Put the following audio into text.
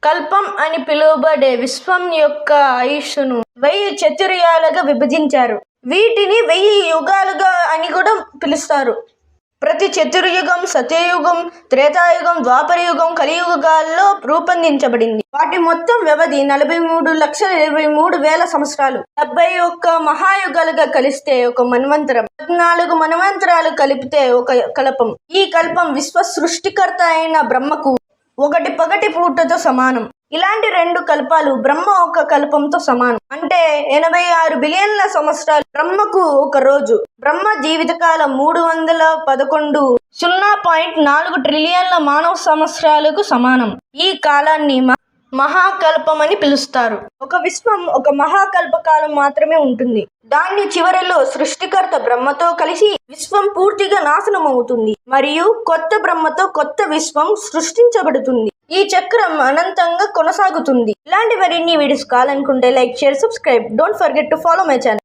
కల్పం అని పిలువబడే విశ్వం యొక్క ఆయుష్ను 1000 చతుర్యుగాలుగా విభజించారు. వీటిని 1000 యుగాలుగా అని కూడా పిలుస్తారు. ప్రతి చతుర్యుగం సత్యయుగం, త్రేతాయుగం, ద్వాపరయుగం, కలియుగాల్లో రూపొందించబడింది. వాటి మొత్తం వ్యవధి 43,23,000 సంవత్సరాలు. 71 మహాయుగాలుగా కలిస్తే ఒక మన్వంతరం, 14 మన్వంతరాలు కలిపితే ఒక కల్పం. ఈ కల్పం విశ్వ సృష్టికర్త అయిన బ్రహ్మకు ఒకటి పగటి పూటతో సమానం. ఇలాంటి 2 కల్పాలు బ్రహ్మ ఒక కల్పంతో సమానం. అంటే 86 బిలియన్ల సంవత్సరాలు బ్రహ్మకు ఒక రోజు. బ్రహ్మ జీవితకాలం 311 0.4 ట్రిలియన్ల మానవ సంవత్సరాలకు సమానం. ఈ కాలాన్ని మహాకల్పం అని పిలుస్తారు. ఒక విశ్వం ఒక మహాకల్పకాలం మాత్రమే ఉంటుంది. దాని చివరిలో సృష్టికర్త బ్రహ్మతో కలిసి విశ్వం పూర్తిగా నాశనం అవుతుంది మరియు కొత్త బ్రహ్మతో కొత్త విశ్వం సృష్టించబడుతుంది. ఈ చక్రం అనంతంగా కొనసాగుతుంది. ఇలాంటి మరిన్ని వీడియోస్ కావాలనుకుంటే like, share, subscribe. Don't forget to follow my channel.